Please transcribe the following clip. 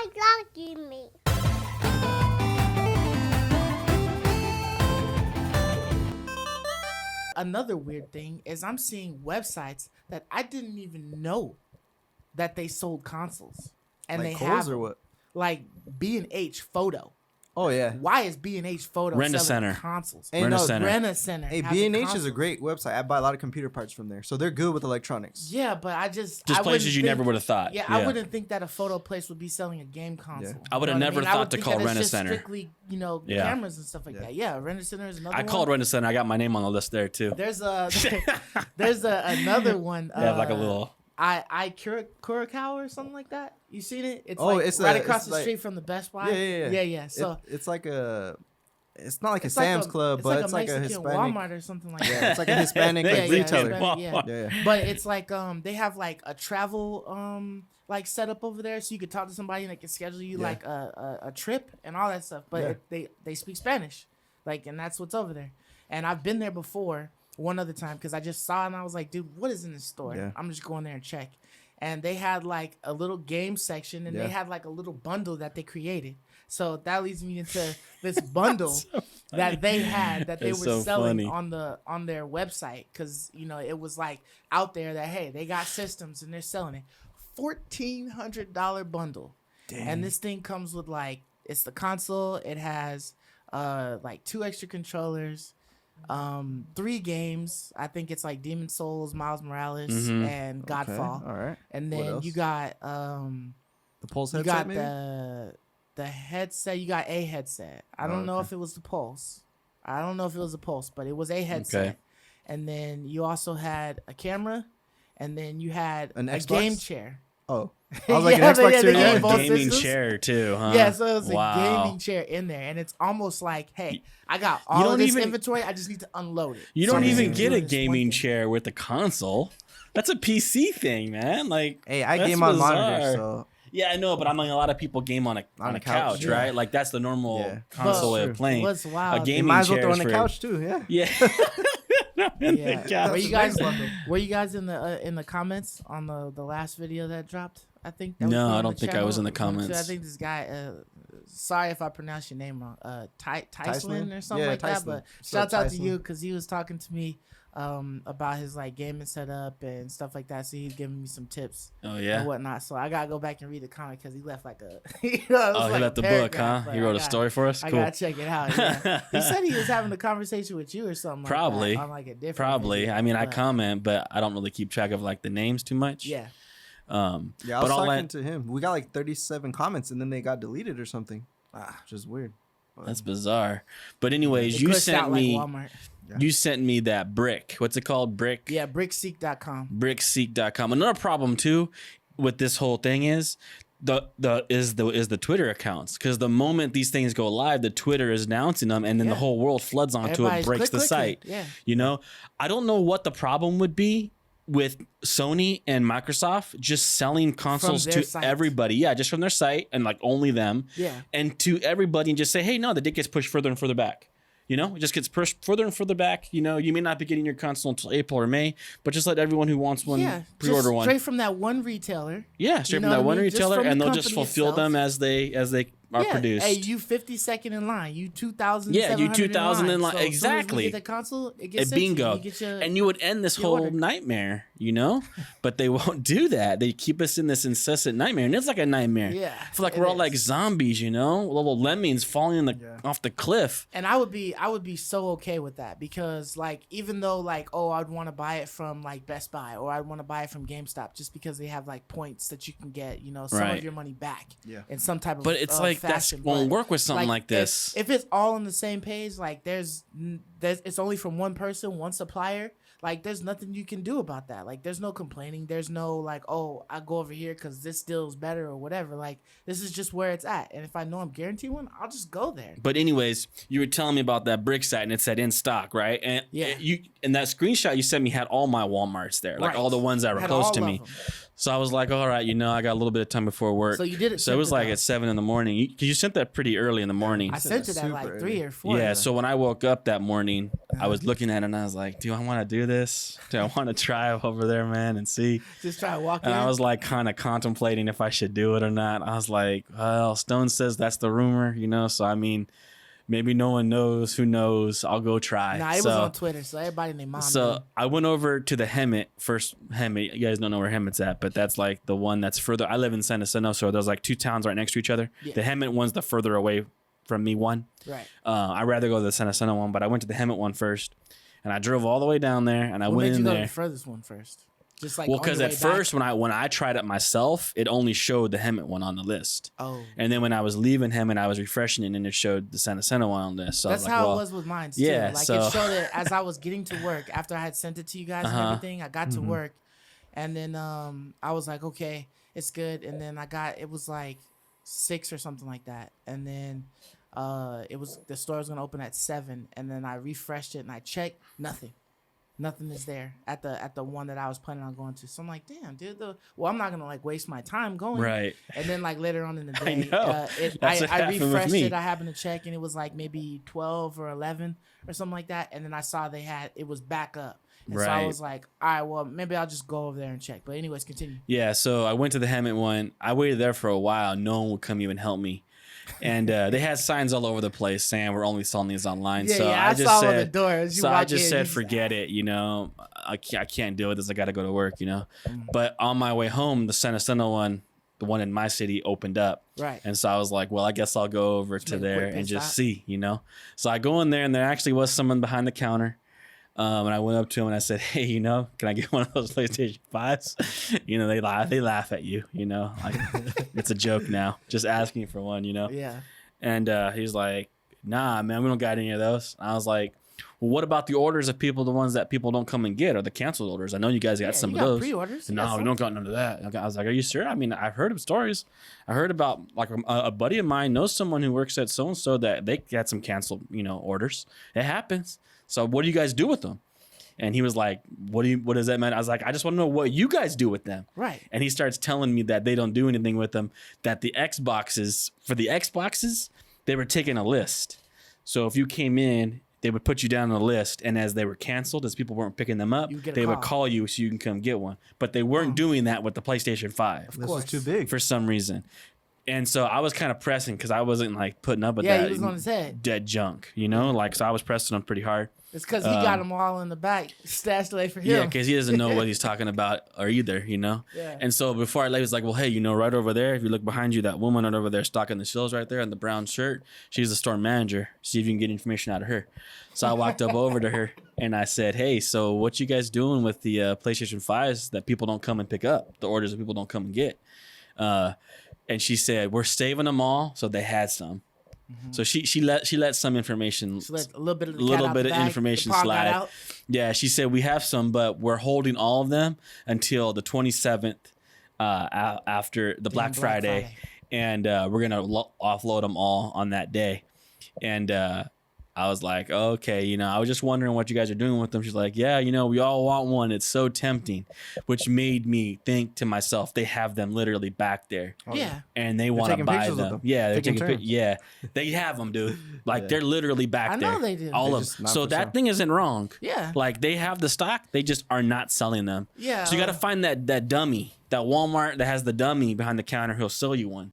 I love gaming. Another weird thing is I'm seeing websites that I didn't even know that they sold consoles, and Like they Kohl's have or them. what? Like B&H Photo. Oh yeah. Why is B&H Photo Rent-A-Center. selling consoles? Hey, Rent-A-Center. Rent-A-Center. Hey, has the B&H is a consoles. great website. I buy a lot of computer parts from there, so they're good with electronics. Yeah, but I just Just I places wouldn't you think- never would have thought. Yeah, I wouldn't think that a photo place would be selling a game console. I would've You know what never I thought would to think call that it's just Rent-A-Center. strictly, Yeah. cameras and stuff like Yeah. that. Yeah, Rent-A-Center is another I one. called Rent-A-Center. I got my name on the list there too. There's another one. They have like a little. Curacao or something like that. You seen it? It's Oh, like it's right a- across it's the like- street from the Best Buy. Yeah. So It's like a. It's not like a it's like Sam's Club, but it's like a Mexican Hispanic. Walmart or something like Yeah, that. it's like a Hispanic Yeah, like, yeah, retailer. Hispanic, yeah. Yeah. But it's like they have like a travel like setup over there, so you could talk to somebody and they can schedule you Yeah. like a trip and all that stuff. But Yeah. they speak Spanish, like, and that's what's over there. And I've been there before one other time because I just saw it and I was like, dude, what is in this store? Yeah. I'm just going there and check. And they had like a little game section and Yeah. they had like a little bundle that they created. So that leads me into this bundle that they had that they It's were so selling funny. on their website, because it was like out there that, hey, they got systems and they're selling it. $1,400 bundle. And this thing comes with like, it's the console, it has like 2 extra controllers, 3 games. I think it's like Demon Souls, Miles Morales, and Godfall. All right. And What then else? you got The Pulse you headset, got maybe? the headset. You got a headset. I don't know okay. if it was the Pulse. I don't know if it was the Pulse, but it was a headset. Okay. And then you also had a camera, and then you had An a Xbox? game chair. Oh. I was like Yeah, an Xbox yeah, Series the Yeah, S? game both gaming systems. chair too, huh? Yeah, so it was Wow. a gaming chair in there, and it's almost like, hey, I got all don't of this even- inventory. I just need to unload it. You So don't I'm even just get a doing this one gaming thing. chair with a console. That's a PC thing, man. Like, Hey, I that's game on bizarre. monitor, so Yeah, I know, but I'm like, a lot of people game on a a couch, couch, yeah. right? Like that's the normal Yeah. console way True. of playing. What's wild? A you gaming might as well chair throw is on the for- couch too. Yeah. Yeah. On the Yeah. couch. Were you guys bundle. were you guys in the comments on the last video that dropped? I think. That was No, put I on don't the think I channel. was in the I comments. think this guy. Sorry if I pronounced your name wrong. Tyson Tyson? or something Yeah, like Tyson. that. But What's shouts up, out to Tyson? you, because he was talking to me about his like gaming setup and stuff like that. So he's giving me some tips Oh and yeah. whatnot. So I gotta go back and read the comment because he left like a. Oh, he left the book, huh? He wrote a story for us. I Cool. gotta check it out. Yeah. He said he was having a conversation with you or something. Probably. Like that, on like a different. Probably. video, I mean, I but- comment, but I don't really keep track of like the names too much. Yeah. Yeah, I but was I'll talking let- to him. We got like 37 comments, and then they got deleted or something. Which is weird. But That's bizarre. But anyways, It you glitched sent out like me Walmart. you sent me that brick. What's it called? Brick. Yeah, brickseek.com. Brickseek.com. Another problem too with this whole thing is the Twitter accounts, because the moment these things go live, the Twitter is announcing them, and then the Yeah. whole world floods onto Everybody's it, breaks the clicking. site. Yeah. You know, I don't know what the problem would be with Sony and Microsoft just selling consoles their to site. everybody. Yeah, just from their site and like only them. Yeah. And to everybody and just say, hey, no, the date gets pushed further and further back. You know, it just gets pushed further and further back. You know, you may not be getting your console until April or May, but just let everyone who wants one Yeah. pre-order just one. straight from that one retailer. Yeah, straight You from know that what I one mean? Just retailer, from the and they'll just company fulfill itself. them as they are Yeah. produced. Hey, you 52nd in line. You 2,000. Yeah, you 2,000 in line. So as soon as we Exactly. get the console, it A gets sent to bingo, You get your, and you would end this your whole order. nightmare, you know. But they won't do that. They keep us in this incessant nightmare, and it's like a nightmare. Yeah, I feel like it we're all is. like zombies, you know, little lemmings falling off the cliff. And I would be so okay with that, because like, even though like, oh, I'd want to buy it from like Best Buy, or I'd want to buy it from GameStop, just because they have like points that you can get, some Right. of your money back. Yeah. In some type of. But it's like that fashion. won't But, work with something like this. If it's all on the same page, like there's it's only from one person, one supplier. Like there's nothing you can do about that. Like there's no complaining. There's no like, oh, I go over here because this deal is better or whatever. Like this is just where it's at. And if I know I'm guaranteed one, I'll just go there. But anyways, you were telling me about that brick site, and it said in stock, right? And Yeah. and that screenshot you sent me had all my Walmarts there, like Right. all the ones that were Had close all to of me. them. So I was like, all right, I got a little bit of time before work. So you did it. So it was like at 7 in the morning. You sent that pretty early in the morning. I sent it at like 3 or 4. Yeah. So when I woke up that morning, I was looking at it and I was like, do I want to do this? Do I want to try over there, man, and see? Just try to walk And in. I was like kind of contemplating if I should do it or not. I was like, well, Stone says that's the rumor, So I mean, maybe no one knows. Who knows? I'll go try. Nah, it was on Twitter, so everybody named mom. So knew. I went over to the Hemet first. Hemet, you guys don't know where Hemet's at, but that's like the one that's further. I live in San Jacinto, so there's like 2 towns right next to each other. Yeah. The Hemet one's the further away from me one. Right. I'd rather go to the San Jacinto one, but I went to the Hemet one first, and I drove all the way down there, and I What went made in you go to there. the furthest one first? Just like Well, on because your at way first back? when I tried it myself, it only showed the Hemet one on the list. Oh. And then when I was leaving Hemet, I was refreshing it, and it showed the San Jacinto one on the list. So That's I was like, how well, it was with mine too. yeah, Like so- it showed it as I was getting to work after I had sent it to you guys and everything. I got to work, and then I was like, okay, it's good. And then it was like 6 or something like that. And then the store was gonna open at 7, and then I refreshed it and I checked, nothing is there at the one that I was planning on going to. So I'm like, damn, dude. I'm not gonna like waste my time going. right. And then like later on in the I day, know. That's what I happened with refreshed me. it. I happened to check, and it was like maybe 12 or 11 or something like that. And then I saw it was back up. And so I Right. was like, all right, well maybe I'll just go over there and check. But anyways, continue. Yeah, so I went to the Hemet one. I waited there for a while. No one would come even help me. And they had signs all over the place saying we're only selling these online. Yeah, so yeah, I I just saw said, on the door as you so I walk just in, said, you- forget it. I can't deal with this. I got to go to work. Mm. But on my way home, the San Jacinto one, the one in my city, opened up. Right. And so I was like, well, I guess I'll go over to make a there quick and pit just stop. see. So I go in there, and there actually was someone behind the counter. And I went up to him and I said, hey, can I get one of those PlayStation 5s? They laugh at you, like it's a joke now, just asking for one, Yeah. And he's like, nah, man, we don't got any of those. I was like, well, what about the orders of the ones that people don't come and get, or the canceled orders? I know you guys got some you of got those. pre-orders. You No, got we some. don't got none of that. I was like, are you sure? I mean, I've heard of stories. I heard about like a buddy of mine knows someone who works at so-and-so that they got some canceled, orders. It happens. So what do you guys do with them? And he was like, what does that mean? I was like, I just want to know what you guys do with them. Right. And he starts telling me that they don't do anything with them, that the Xboxes, they were taking a list. So if you came in, they would put you down on a list, and as they were canceled, as people weren't picking them up, You get a they would call. call you so you can come get one. But they weren't doing that with the PlayStation 5 This was course. too big. for some reason. And so I was kind of pressing because I wasn't like putting up with Yeah, that he was on his head. dead junk, so I was pressing them pretty hard. It's because he got them all in the back, stashed away for him. Yeah, because he doesn't know what he's talking about or either, Yeah. And so before I left, he was like, well, hey, right over there, if you look behind you, that woman right over there stocking the shelves right there in the brown shirt, she's the store manager. See if you can get information out of her. So I walked up over to her and I said, hey, so what you guys doing with the PlayStation 5s that people don't come and pick up, the orders that people don't come and get? And she said, we're saving them all. So they had some. So she let some information, So let a little bit of the little cat out bit the of bag. information The paw got slide. out. Yeah, she said we have some, but we're holding all of them until the 27th after the Black Friday, and we're gonna offload them all on that day. And I was like, okay, I was just wondering what you guys are doing with them. She's like, yeah, we all want one. It's so tempting, which made me think to myself, they have them literally back there. Yeah. And they want to taking buy pictures of them. them. Yeah, they're Taking taking turns. Yeah, they have them, dude. Like they're literally back I there. know they do. All They're of just them. not So for that sale. thing isn't wrong. Yeah. Like they have the stock, they just are not selling them. Yeah. So you got to find that dummy, that Walmart that has the dummy behind the counter who'll sell you one.